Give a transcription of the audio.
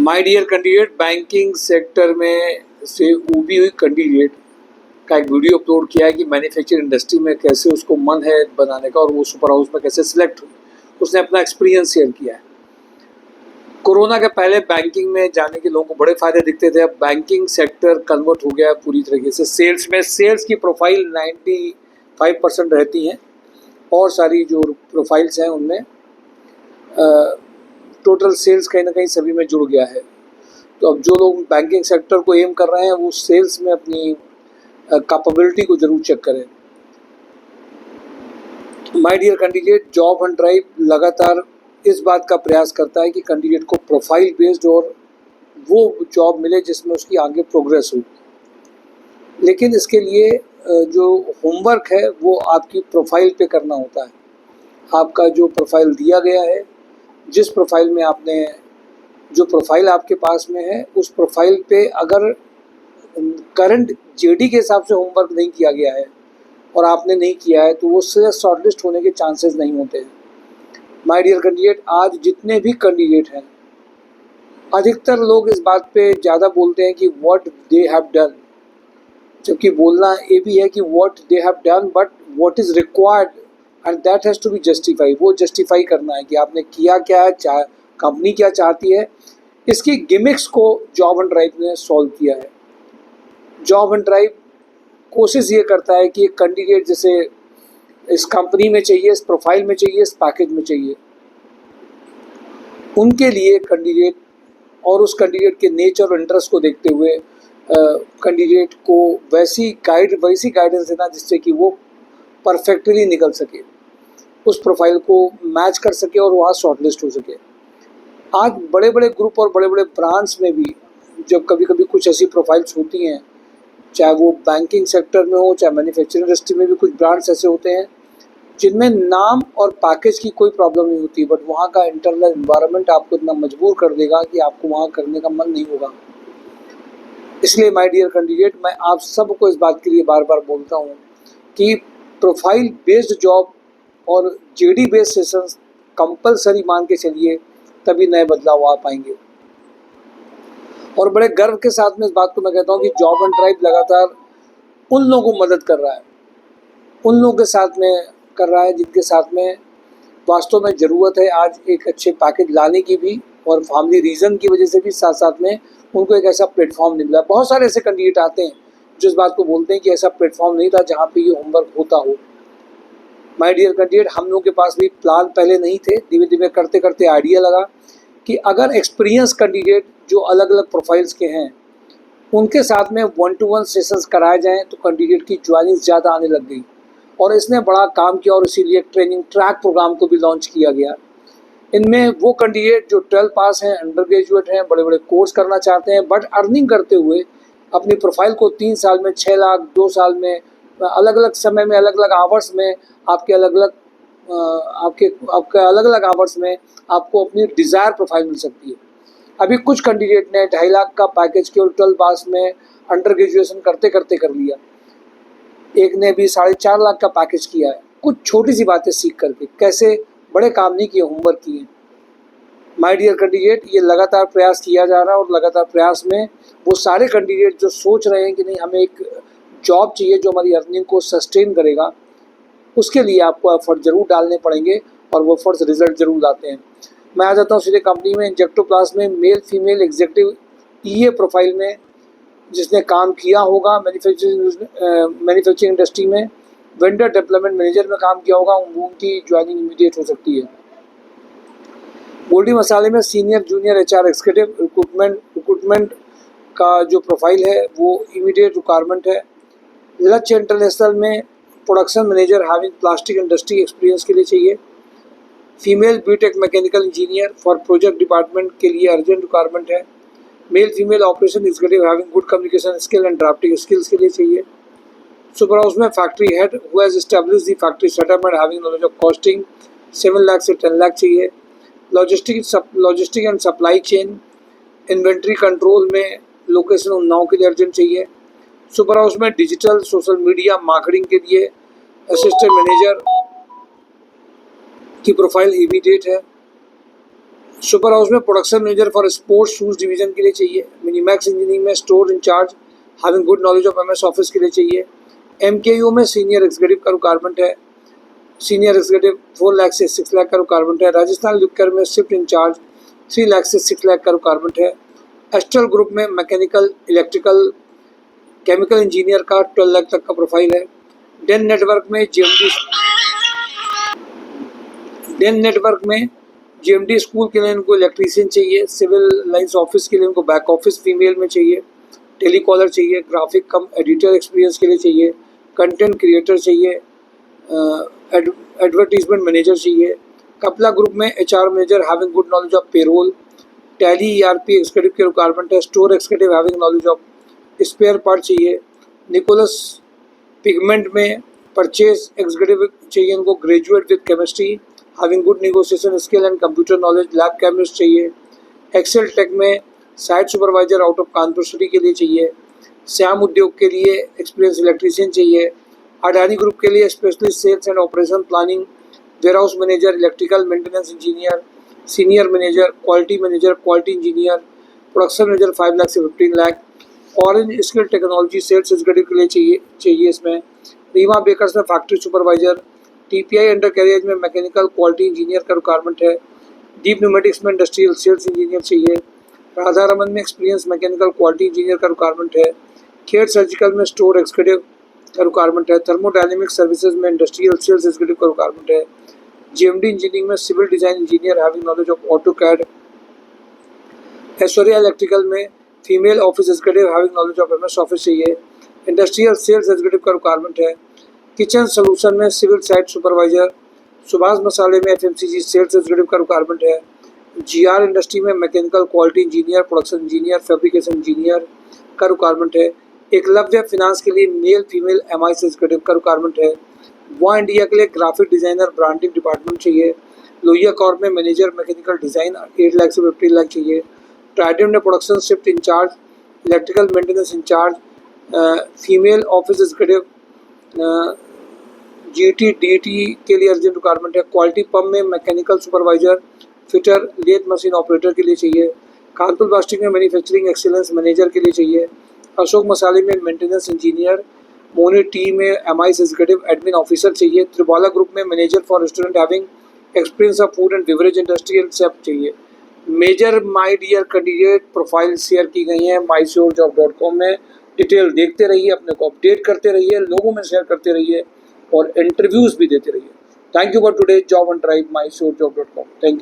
My dear candidate, banking sector में से उभी हुई कैंडिडेट का एक वीडियो अपलोड किया है कि मैन्युफैक्चरिंग इंडस्ट्री में कैसे उसको मन है बनाने का और वो सुपर हाउस में कैसे सिलेक्ट हुई। उसने अपना एक्सपीरियंस शेयर किया है। कोरोना के पहले बैंकिंग में जाने के लोगों को बड़े फायदे दिखते थे। अब बैंकिंग सेक्टर कन्वर्ट हो गया है पूरी तरीके से सेल्स में। सेल्स की प्रोफाइल 95% रहती हैं और सारी जो प्रोफाइल्स हैं उनमें टोटल सेल्स कहीं ना कहीं सभी में जुड़ गया है। तो अब जो लोग बैंकिंग सेक्टर को एम कर रहे हैं वो सेल्स में अपनी कैपेबिलिटी को जरूर चेक करें। My dear candidate, job hunt drive लगातार इस बात का प्रयास करता है कि कैंडिडेट को प्रोफाइल बेस्ड और वो जॉब मिले जिसमें उसकी आगे प्रोग्रेस हो। लेकिन इसके लिए जो होमवर्क है वो आपकी प्रोफाइल पे करना होता है। आपका जो प्रोफाइल दिया गया है, जिस प्रोफाइल में आपने जो प्रोफाइल आपके पास में है उस प्रोफाइल पे अगर करंट जेडी के हिसाब से होमवर्क नहीं किया गया है और आपने नहीं किया है तो वो शॉर्टलिस्ट होने के चांसेस नहीं होते हैं। माय डियर कैंडिडेट, आज जितने भी कैंडिडेट हैं अधिकतर लोग इस बात पे ज़्यादा बोलते हैं कि व्हाट दे हैव डन, जबकि बोलना ये भी है कि what they have done but what is required and that has to be justify. वो जस्टिफाई करना है कि आपने किया क्या है, कंपनी क्या चाहती है। इसकी गिमिक्स को जॉब एंड ड्राइव ने सॉल्व किया है। जॉब एंड ड्राइव कोशिश ये करता है कि एक कैंडिडेट जैसे इस कंपनी में चाहिए, इस प्रोफाइल में चाहिए, इस पैकेज में चाहिए, उनके लिए कैंडिडेट और उस कैंडिडेट के नेचर और इंटरेस्ट को देखते हुए कैंडिडेट को वैसी गाइडेंस देना जिससे कि वो परफेक्टली निकल सके, उस प्रोफाइल को मैच कर सके और वहाँ शॉर्टलिस्ट हो सके। आज बड़े बड़े ग्रुप और बड़े बड़े ब्रांड्स में भी जब कभी कभी कुछ ऐसी प्रोफाइल्स होती हैं, चाहे वो बैंकिंग सेक्टर में हो चाहे मैन्युफैक्चरिंग इंडस्ट्री में भी कुछ ब्रांड्स ऐसे होते हैं जिनमें नाम और पैकेज की कोई प्रॉब्लम नहीं होती, बट वहाँ का इंटरनल एनवायरनमेंट आपको इतना मजबूर कर देगा कि आपको वहाँ करने का मन नहीं होगा। इसलिए माय डियर कैंडिडेट, मैं आप सबको इस बात के लिए बार बार बोलता हूँ कि प्रोफाइल बेस्ड जॉब और जेडी बेस्ड सेशंस कंपलसरी मान के चलिए, तभी नए बदलाव आ पाएंगे। और बड़े गर्व के साथ में इस बात को मैं कहता हूँ कि जॉब एंड ड्राइव लगातार उन लोगों को मदद कर रहा है, उन लोगों के साथ में कर रहा है जिनके साथ में वास्तव में ज़रूरत है आज एक अच्छे पैकेज लाने की भी, और फैमिली रीज़न की वजह से भी साथ साथ में उनको एक ऐसा प्लेटफॉर्म मिल रहा है। बहुत सारे ऐसे कैंडिडेट आते हैं जो इस बात को बोलते हैं कि ऐसा प्लेटफॉर्म नहीं था जहाँ पे ये होमवर्क होता हो। माय डियर कैंडिडेट, हम लोगों के पास भी प्लान पहले नहीं थे, धीरे धीरे करते करते आइडिया लगा कि अगर एक्सपीरियंस कैंडिडेट जो अलग अलग प्रोफाइल्स के हैं उनके साथ में 1-to-1 सेशंस कराए जाएं तो कैंडिडेट की ज्वाइनिंग ज़्यादा आने लग गई और इसने बड़ा काम किया और इसीलिए ट्रेनिंग ट्रैक प्रोग्राम को भी लॉन्च किया गया। इनमें वो कैंडिडेट जो 12 पास हैं, अंडर ग्रेजुएट हैं, बड़े बड़े कोर्स करना चाहते हैं बट अर्निंग करते हुए अपनी प्रोफाइल को 3 साल में 6 लाख, 2 साल में, अलग अलग समय में, अलग अलग आवर्स में, आपके अलग अलग आवर्स में आपको अपनी डिज़ायर प्रोफाइल मिल सकती है। अभी कुछ कैंडिडेट ने 2.5 लाख का पैकेज केवल 12 पास में अंडर ग्रेजुएशन करते करते कर लिया। एक ने भी 4.5 लाख का पैकेज किया है, कुछ छोटी सी बातें सीख करके। कैसे? बड़े काम नहीं किए, होमवर्क किए। माय डियर कैंडिडेट, ये लगातार प्रयास किया जा रहा है और लगातार प्रयास में वो सारे कैंडिडेट जो सोच रहे हैं कि नहीं हमें एक जॉब चाहिए जो हमारी अर्निंग को सस्टेन करेगा, उसके लिए आपको एफर्ट ज़रूर डालने पड़ेंगे और वो एफर्ट्स रिजल्ट ज़रूर लाते हैं। मैं आ जाता हूँ सीधे कंपनी में। इंजेक्टोप्लास्ट में मेल फीमेल एग्जीक्यूटिव ईए प्रोफाइल में जिसने काम किया होगा मैन्युफैक्चरिंग इंडस्ट्री में, वेंडर डेवलपमेंट मैनेजर में काम किया होगा, उनकी ज्वाइनिंग इमीडिएट हो सकती है। गोल्डी मसाले में senior junior HR executive recruitment का जो प्रोफाइल है वो इमीडिएट रिक्वायरमेंट है। लक्ष्य इंटरनेशनल में production manager having plastic industry experience के लिए चाहिए। Female B Tech mechanical engineer for project department के लिए अर्जेंट रिक्वायरमेंट है। Male female operation executive having good communication skill and drafting skills के लिए चाहिए। सुपर हाउस में factory head who has established the factory setup and having knowledge of costing 7 lakh से 10 लाख चाहिए। Logistic and supply chain inventory control में location Unnao के लिए urgent चाहिए। सुपर हाउस में डिजिटल सोशल मीडिया मार्केटिंग के लिए असिस्टेंट मैनेजर की प्रोफाइल इमीडिएट है। सुपर हाउस में production manager for sports shoes division के लिए चाहिए। मिनीमैक्स इंजीनियरिंग में store incharge having good knowledge of MS office के लिए चाहिए। एमकेयू में सीनियर एग्जीक्यूटिव का रिक्वायरमेंट है। सीनियर एग्जीक्यूटिव 4 लाख से 6 लाख का रिक्वायरमेंट है। राजस्थान लिक्कर में शिफ्ट इंचार्ज 3 लाख से 6 लाख का रिक्वायरमेंट है। एस्ट्रल ग्रुप में मैकेनिकल, इलेक्ट्रिकल, केमिकल इंजीनियर का 12 लाख तक का प्रोफाइल है। डेन नेटवर्क में जीएमडी स्कूल के लिए इनको इलेक्ट्रीशियन चाहिए। सिविल लाइंस ऑफिस के लिए इनको बैक ऑफिस फीमेल में चाहिए। टेलीकॉलर चाहिए। ग्राफिक कम एडिटर एक्सपीरियंस के लिए चाहिए। कंटेंट क्रिएटर चाहिए। एडवर्टीजमेंट मैनेजर चाहिए। कपला ग्रुप में HR manager having good knowledge of payroll. Tally ERP executive के रिक्वायरमेंट है। Store executive having knowledge of spare part चाहिए। निकोलस पिगमेंट में परचेज एग्जीक्यूटिव चाहिए इनको, graduate with chemistry having good negotiation skill and computer knowledge. Lab chemist चाहिए। Excel tech में site supervisor out of Kanpur city के लिए चाहिए। श्याम उद्योग के लिए एक्सपीरियंस इलेक्ट्रीशियन चाहिए। अडानी ग्रुप के लिए specialist sales and operation planning, warehouse manager, electrical maintenance engineer, senior manager, quality engineer, production manager 5 lakh से 15 lakh. Orange skill technology sales executive के लिए चाहिए इसमें। रीमा बेकर्स में factory supervisor. TPI under carrier में मैकेनिकल क्वालिटी इंजीनियर का रिक्वायरमेंट है। Deep pneumatics में इंडस्ट्रियल सेल्स इंजीनियर चाहिए। राधा रमन में एक्सपीरियंस मैकेनिकल क्वालिटी इंजीनियर का रिक्वायरमेंट है। खेर सर्जिकल में स्टोर एक्जीक्यूटिव का रिक्वायरमेंट है। थर्मोडायनेमिक सर्विसेज में इंडस्ट्रियल सेल्स एग्जीक्यूटिव का रिक्वायरमेंट है। जीएमडी इंजीनियरिंग में civil design engineer having knowledge of AutoCAD. Aishwarya electrical में female office executive having knowledge of MS office चाहिए। इंडस्ट्रियल सेल्स एग्जीक्यूटिव का रिक्वायरमेंट है। किचन सोल्यूशन में civil site supervisor. Subhash Masale में FMCG sales executive का requirement है। GR industry में mechanical quality engineer, production engineer, fabrication engineer का रिक्वायरमेंट है। एकलव्य फिनांस के लिए मेल फीमेल एमआईसी एग्जीक्यूटिव का रिक्वायरमेंट है। वा इंडिया के लिए ग्राफिक डिजाइनर, ब्रांडिंग डिपार्टमेंट चाहिए। लोहिया कॉर्प में मैनेजर मैकेनिकल डिजाइन 8 लाख से 15 लाख चाहिए। ट्राइडेंट में production shift in charge, electrical maintenance in charge, female office executive. GT DT के लिए अर्जेंट रिक्वायरमेंट है। क्वालिटी पंप में mechanical supervisor, fitter, lathe machine operator के लिए चाहिए। कानपुर प्लास्टिक में मैन्युफैक्चरिंग एक्सीलेंस मैनेजर के लिए चाहिए। अशोक मसाले में मेंटेनेंस इंजीनियर। मोनी टी में एमआईस एग्जीक्यूटिव एडमिन ऑफिसर चाहिए। त्रिबाला ग्रुप में manager for restaurant having experience of food and beverage industrial chef चाहिए। Major my dear candidate profile share की गई हैं mysurejob.com में। डिटेल देखते रहिए, अपने को अपडेट करते रहिए, लोगों में शेयर करते रहिए और इंटरव्यूज़ भी देते रहिए। Thank you for today job and drive mysurejob.com। Thank you.